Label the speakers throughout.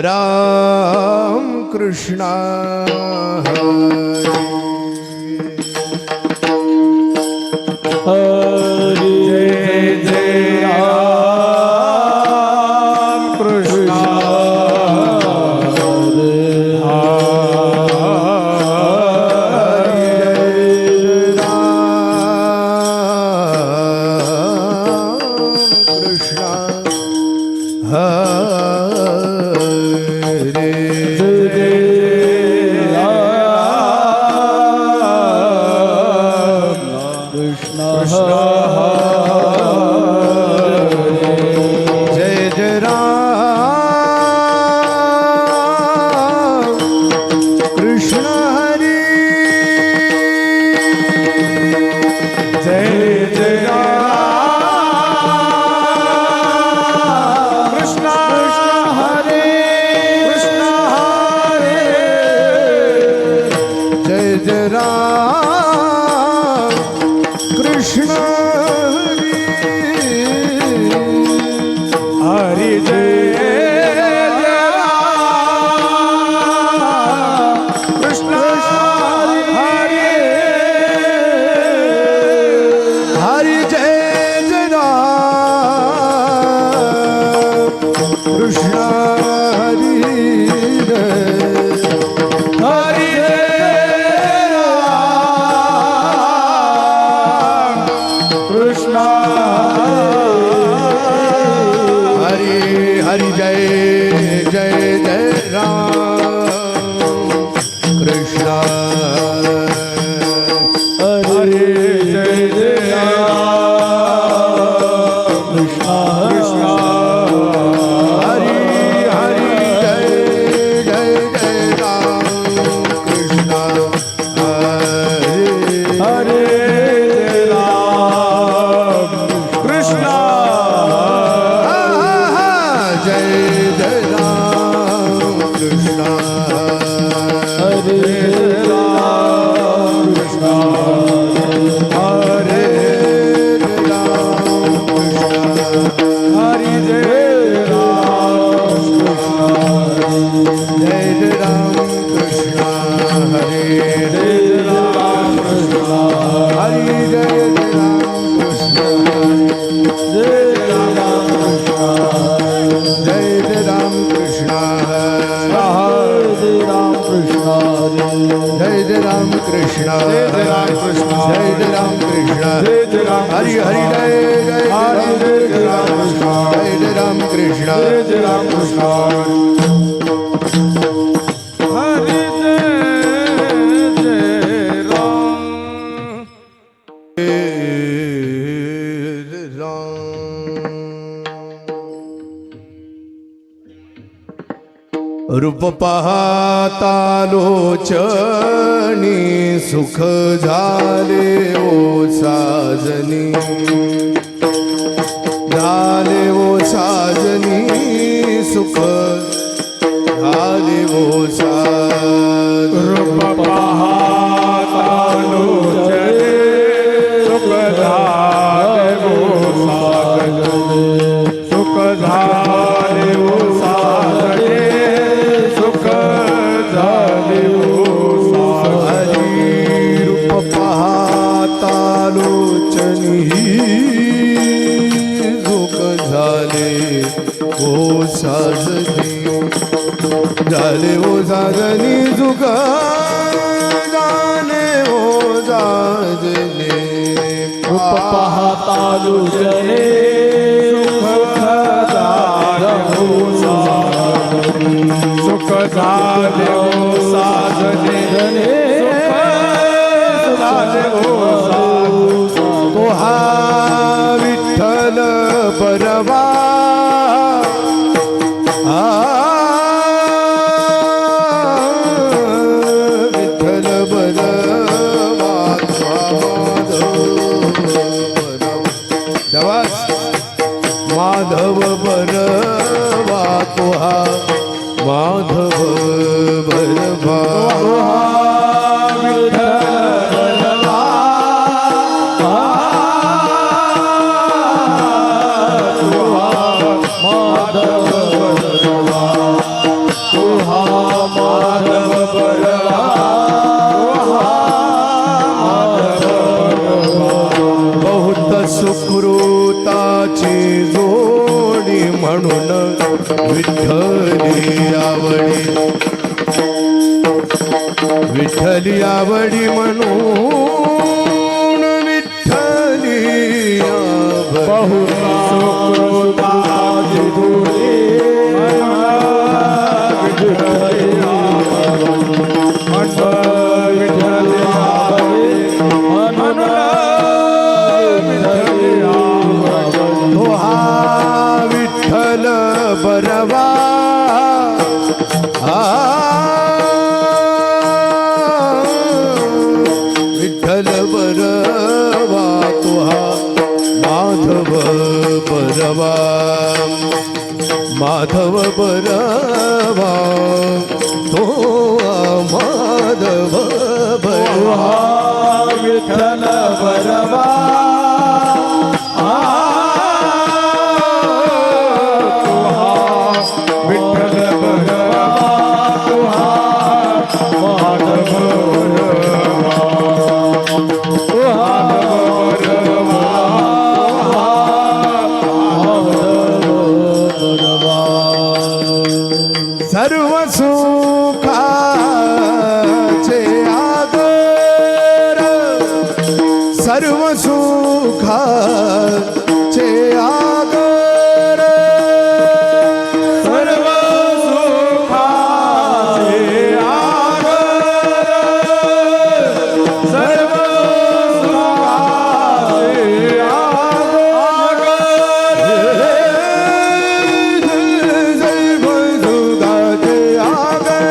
Speaker 1: राम कृष्ण
Speaker 2: हरी जय जय राम कृष्ण
Speaker 1: हरि जय जय जय राम कृष्ण
Speaker 2: हरि जय जय राम कृष्ण कृष्ण
Speaker 1: हरि हरि जय जय जय राम कृष्ण हरे
Speaker 2: हरे जय राम कृष्ण
Speaker 1: जय जय राम कृष्ण
Speaker 2: हरे राम कृष्ण
Speaker 1: हरे राम कृष्ण
Speaker 2: हरि जय राम
Speaker 1: जय जय राम कृष्ण हरे
Speaker 2: जय राम कृष्ण
Speaker 1: हरि जय जय राम कृष्ण
Speaker 2: जय राम कृष्ण
Speaker 1: जय जय राम कृष्ण
Speaker 2: जय राम कृष्ण
Speaker 1: जय जय राम कृष्ण
Speaker 2: जय राम कृष्ण
Speaker 1: जय जय राम कृष्ण
Speaker 2: जय राम
Speaker 1: हरि हरि जय जय
Speaker 2: हरि जय राम कृष्ण
Speaker 1: जय जय राम कृष्ण
Speaker 2: जय राम कृष्ण हरि जय जय राम
Speaker 1: रूप पाहता लोचनी सुख झाले ओ साजनी झाले ओ साजनी सुख झाले ओ साजनी
Speaker 2: रूप पाहता लोचने सुख झाले ओ साजने सुख झाले ओ साजने सुख झाले ओ
Speaker 1: हरी रूप पाहता लोचनी सुख झाले ओ साजनी झाले ओ साजनी सुख झाले ओ साजनी
Speaker 2: रूप पाहता लोचने सुख झाले ओ साजने सुख झाले ओ साजने सुख झाले ओ साजने
Speaker 1: तो हा विठ्ठल बरवा विठ्ठल बरवा माधव बरवा तो हा माधव बरवा म्हणून विठ्ठली आवडी विठ्ठली आवडी म्हणून विठ्ठली आवडी
Speaker 2: बहुधा सुकृतादि धुळे विठ्ठली आवडी विठ्ठली आवडी म्हणून विठ्ठली आवडी
Speaker 1: तो हा विठ्ठल बरवा विठ्ठल बरवा तो हा माधव बरवा माधव बरवा तो माधव बरवा
Speaker 2: विठ्ठल बरवा विठ्ठल बरवा तुहा माधव बरवा तुहा बरवा
Speaker 1: सर्व सुखाचे आगर सर्व सुखाचे आगर
Speaker 2: सर्व सुखाचे आगर सर्व सुखाचे आगर
Speaker 1: सर्व सुखाचे आगर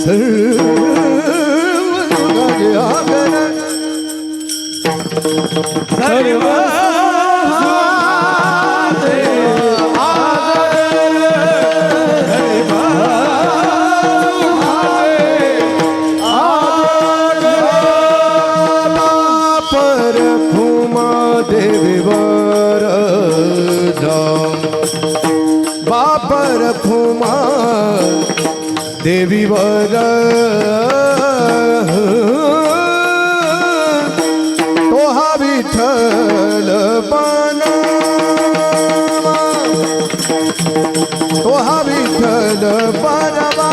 Speaker 1: सर्व सुखाचे आगर
Speaker 2: सर्व
Speaker 1: देवीवर बापर फुमा देवीवर तो हा विठ्ठल बनवा तो हा विठ्ठल बनवा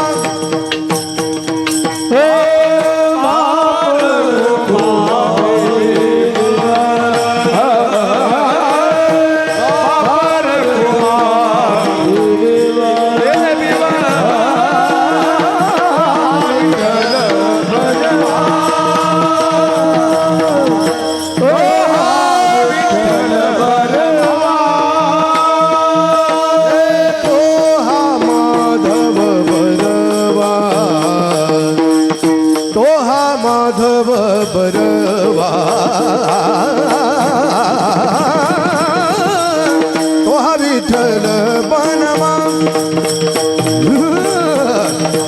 Speaker 1: माधव बरवा तो हा विठ्ठल बनवा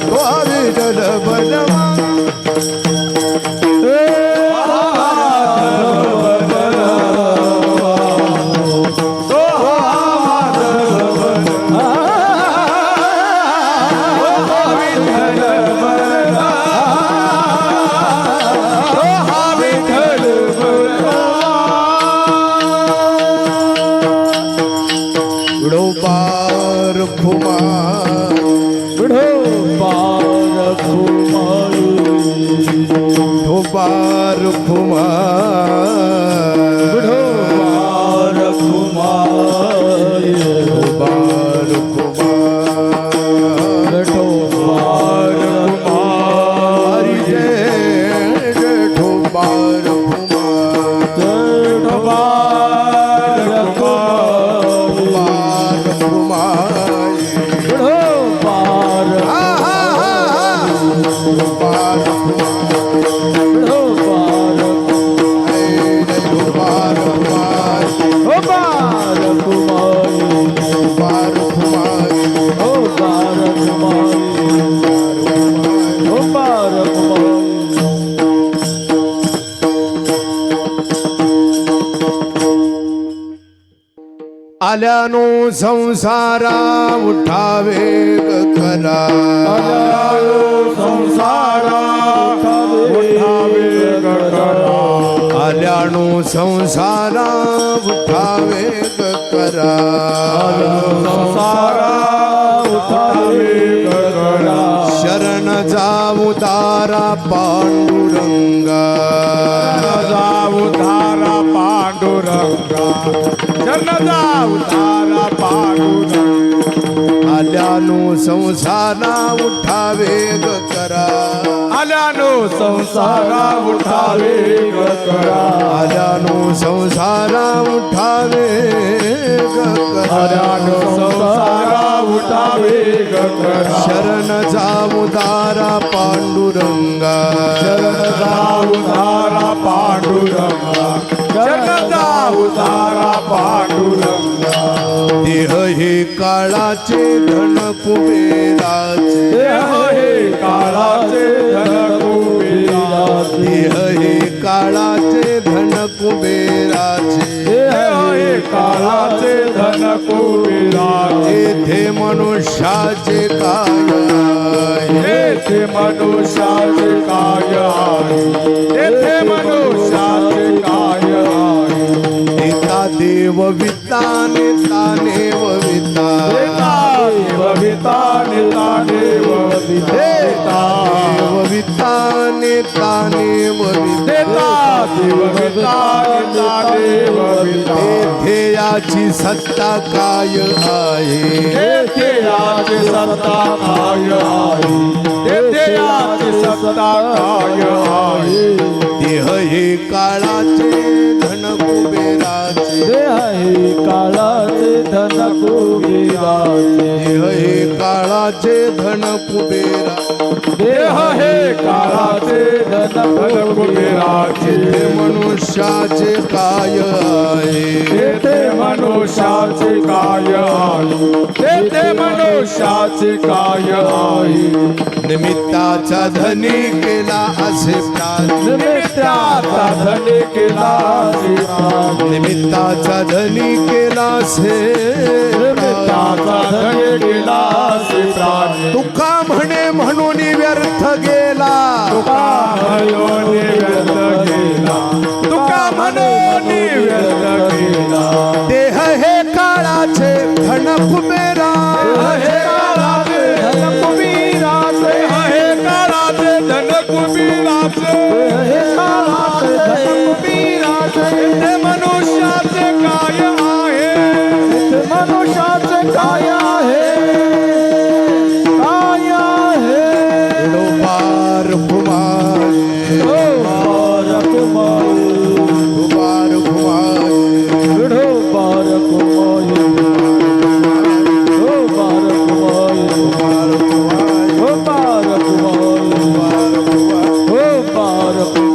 Speaker 1: तो हा विठ्ठल बनवा पार फुमा पार फुमा आल्यानो संसारा उठावे करा
Speaker 2: संसारा उठावे करा
Speaker 1: आल्याणू संसारा उठावे ग करा
Speaker 2: संसारा उठावे गगरा
Speaker 1: शरण जाऊ दारा पांडुरंगा
Speaker 2: जाऊ धारा पांडुरंगा शरण जाऊ धारा पांडुरंगा
Speaker 1: आल्याणू संसारा उठावे ग करा
Speaker 2: आल्यानो संसारा उठावे गगरा
Speaker 1: आल्याणू संसारा उठावे ग करा
Speaker 2: आल्यानो संसारा उठावे गगरा
Speaker 1: शरण जाऊ दारा पांडुरंगा
Speaker 2: शरण जाऊ धारा पांडुरंगा शरण जाऊ धारा पांडुरंगा
Speaker 1: देह हे काळाचे धन कुबेराचे
Speaker 2: देह हे काळाचे धन कुबेराचे
Speaker 1: देह हे काळाचे धन कुबेराचे
Speaker 2: देह हे काळाचे धन कुबेराचे
Speaker 1: येथे मनुष्याचे काय आहे?
Speaker 2: येथे मनुष्याचे काय आहे येथे मनुष्याचे काय आहे
Speaker 1: पिता देव विता नेता नेव विता
Speaker 2: देव विता नेता देव विता
Speaker 1: देव विता नेता नेव
Speaker 2: देता देव विता नेता देव विता
Speaker 1: येथे याची सत्ता काय आहे
Speaker 2: येथे याची सत्ता काय आहे येथे याची सत्ता काय आहे
Speaker 1: देह हे काळाचे धन कुबेराचे
Speaker 2: देह हे काळाचे धन कुबेराचे
Speaker 1: देह हे काळाचे धन कुबेरा
Speaker 2: देह हे काळाचे धन कुबेराचे
Speaker 1: येथे मनुष्याचे काय आहे
Speaker 2: येथे मनुष्याचे काय आहे येथे मनुष्याचे काय आहे
Speaker 1: निमित्ताचा धनी केला असे प्राण
Speaker 2: निमित्ताचा धनी केला श्रीराम
Speaker 1: निमित्ताचा धनी केला असे
Speaker 2: निमित्ताचा धनी केला श्रीराम
Speaker 1: तुका म्हणे म्हणून व्यर्थ गेला
Speaker 2: तुका म्हणून व्यर्थ गेला तुका म्हणून व्यर्थ गेला
Speaker 1: देह हे काळाचे धन कुबेरा
Speaker 2: हे काळाचे धन कुबेराचे हे काळाचे धन कुबेराचे हे काळाचे धन कुबेराचे ते मनुष्याचे काय आहे ते मनुष्याचे काय आहे काय आहे
Speaker 1: डोबार कुमार
Speaker 2: डोबार कुमार
Speaker 1: डोबार कुमार
Speaker 2: डोबार कुमार डोबार कुमार
Speaker 1: डोबार कुमार
Speaker 2: डोबार कुमार
Speaker 1: डोबार कुमार
Speaker 2: डोबार कुमार